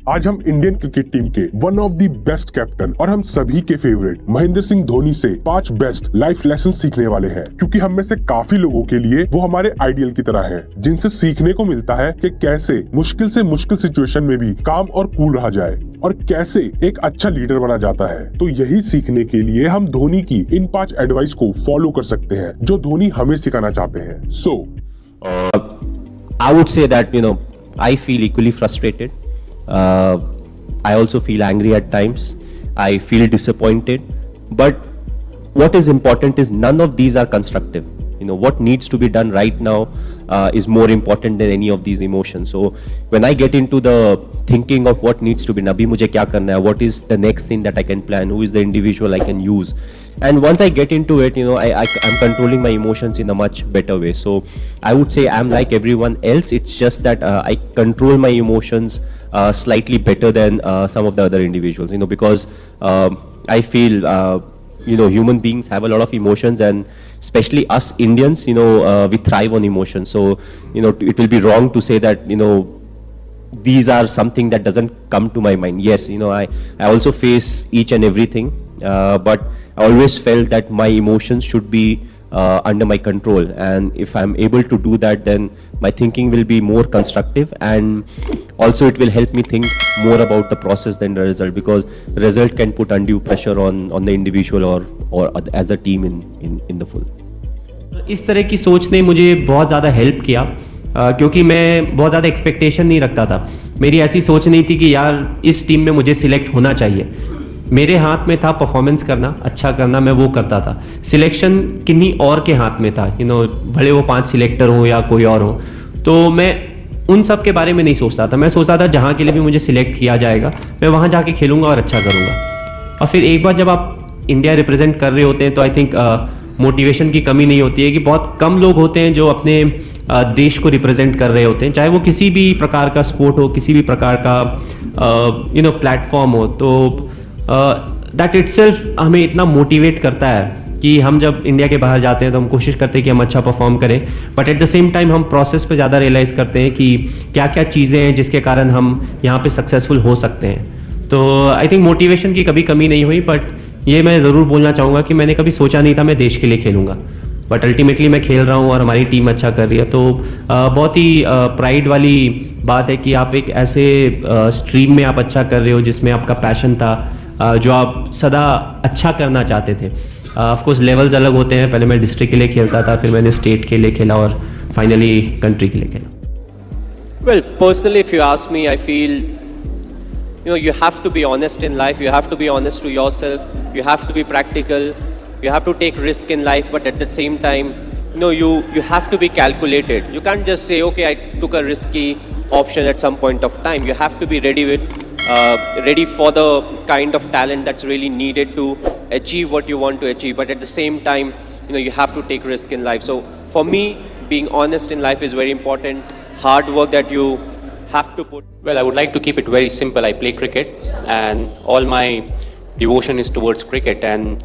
आज हम Indian cricket team के one of the best captain और हम सभी के फेवरेट महेंद्र सिंह धोनी से 5 बेस्ट लाइफ लेसन सीखने वाले हैं, क्योंकि हम में से काफी लोगों के लिए वो हमारे आइडियल की तरह हैं, जिनसे सीखने को मिलता है कि कैसे मुश्किल से मुश्किल सिचुएशन में भी काम और कूल रहा जाए और कैसे एक अच्छा लीडर बना जाता है। तो यही सीखने के लिए हम धोनी की इन 5 एडवाइस को फॉलो कर सकते हैं जो धोनी हमें सिखाना चाहते हैं। सो I would say that I feel equally frustrated. I also feel angry at times. I feel disappointed. But what is important is none of these are constructive. What needs to be done right now is more important than any of these emotions. So when I get into the thinking of what needs to be done, abhi mujhe kya karna hai, what is the next thing that I can plan, who is the individual I can use, and once I get into it, I'm controlling my emotions in a much better way. So I would say I'm like everyone else. It's just that I control my emotions slightly better than some of the other individuals, because I feel human beings have a lot of emotions, and especially us Indians, we thrive on emotions. So it will be wrong to say that these are something that doesn't come to my mind. Yes, I also face each and everything, but I always felt that my emotions should be under my control, and if I'm able to do that, then my thinking will be more constructive, and also it will help me think more about the process than the result, because result can put undue pressure on the individual or as a team in the full. इस तरह की सोच ने मुझे बहुत ज़्यादा help किया, क्योंकि मैं बहुत ज़्यादा एक्सपेक्टेशन नहीं रखता था। मेरी ऐसी सोच नहीं थी कि यार इस टीम में मुझे सिलेक्ट होना चाहिए। मेरे हाथ में था परफॉर्मेंस करना, अच्छा करना, मैं वो करता था। सिलेक्शन किन्हीं और के हाथ में था, भले वो 5 सिलेक्टर हो या कोई और हो। तो मैं उन सब के बारे में नहीं सोचता था। मैं सोचता था जहाँ के लिए भी मुझे सिलेक्ट किया जाएगा मैं वहाँ जाके खेलूँगा और अच्छा करूँगा। और फिर एक बार जब आप इंडिया रिप्रेजेंट कर रहे होते हैं तो आई थिंक मोटिवेशन की कमी नहीं होती है, कि बहुत कम लोग होते हैं जो अपने देश को रिप्रेजेंट कर रहे होते हैं, चाहे वो किसी भी प्रकार का स्पोर्ट हो, किसी भी प्रकार का प्लेटफॉर्म हो। तो दैट इटसेल्फ हमें इतना मोटिवेट करता है कि हम जब इंडिया के बाहर जाते हैं तो हम कोशिश करते हैं कि हम अच्छा परफॉर्म करें, but at the same time हम प्रोसेस पे ज़्यादा रियलाइज़ करते हैं कि क्या क्या चीज़ें हैं जिसके कारण हम यहाँ पे सक्सेसफुल हो सकते हैं। तो आई थिंक मोटिवेशन की कभी कमी नहीं हुई, बट ये मैं ज़रूर बोलना चाहूँगा कि मैंने कभी सोचा नहीं था मैं देश के लिए खेलूँगा, बट अल्टीमेटली मैं खेल रहा हूँ और हमारी टीम अच्छा कर रही है। तो बहुत ही प्राइड वाली बात है कि आप एक ऐसे स्ट्रीम में आप अच्छा कर रहे हो जिसमें आपका पैशन था, जो आप सदा अच्छा करना चाहते थे। ऑफ कोर्स लेवल्स अलग होते हैं, पहले मैं डिस्ट्रिक्ट के लिए खेलता था, फिर मैंने स्टेट के लिए खेला और फाइनली कंट्री के लिए खेला। Well, personally, if you ask me, I feel you have to be honest in life. You have to be honest to yourself. You have to be practical. You have to take risk in life, but at the same time, you have to be calculated. You can't just say, okay, I took a risky option at some point of time. You have to be ready for the kind of talent that's really needed to achieve what you want to achieve. But at the same time, you have to take risk in life. So for me, being honest in life is very important. Hard work that you have to put. Well, I would like to keep it very simple. I play cricket, and all my devotion is towards cricket, and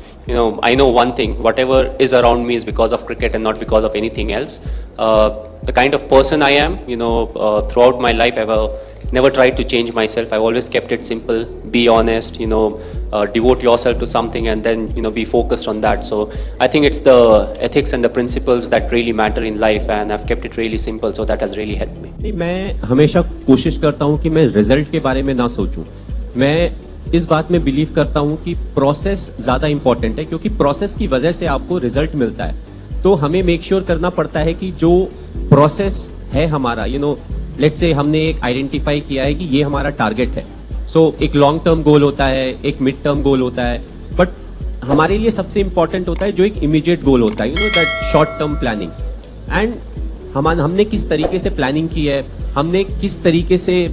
I know one thing: whatever is around me is because of cricket and not because of anything else. The kind of person I am, throughout my life, I've never tried to change myself. I've always kept it simple. Be honest, devote yourself to something, and then be focused on that. So I think it's the ethics and the principles that really matter in life, and I've kept it really simple. So that has really helped me. मैं हमेशा कोशिश करता हूँ कि मैं result के बारे में ना सोचूं। मैं इस बात में बिलीव करता हूँ कि प्रोसेस ज्यादा इंपॉर्टेंट है, क्योंकि प्रोसेस की वजह से आपको रिजल्ट मिलता है। तो हमें मेक श्योर करना पड़ता है कि जो प्रोसेस है हमारा, लेट्स से हमने एक आइडेंटिफाई किया है कि ये हमारा टारगेट है। सो एक लॉन्ग टर्म गोल होता है, एक मिड टर्म गोल होता है, बट हमारे लिए सबसे इंपॉर्टेंट होता है जो एक इमीडिएट गोल होता है, that short term planning. And हमने किस तरीके से प्लानिंग की है, हमने किस तरीके से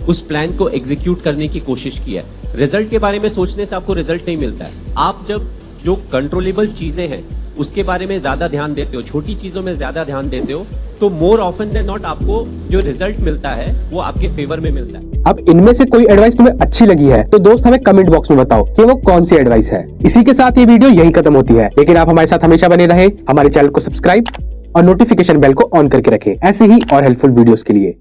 उस प्लान को एग्जीक्यूट करने की कोशिश की है। रिजल्ट के बारे में सोचने से आपको रिजल्ट नहीं मिलता है। आप जब जो कंट्रोलेबल चीजें हैं उसके बारे में ज्यादा ध्यान देते हो, छोटी चीजों में ज्यादा ध्यान देते हो, तो मोर ऑफन देन नॉट आपको जो रिजल्ट मिलता है वो आपके फेवर में मिलता है। अब इनमें से कोई एडवाइस तुम्हें अच्छी लगी है तो दोस्त हमें कमेंट बॉक्स में बताओ कि वो कौन सी एडवाइस है। इसी के साथ ये वीडियो यहीं खत्म होती है, लेकिन आप हमारे साथ हमेशा बने रहे, हमारे चैनल को सब्सक्राइब और नोटिफिकेशन बेल को ऑन करके रखें ऐसे ही और हेल्पफुल वीडियोस के लिए।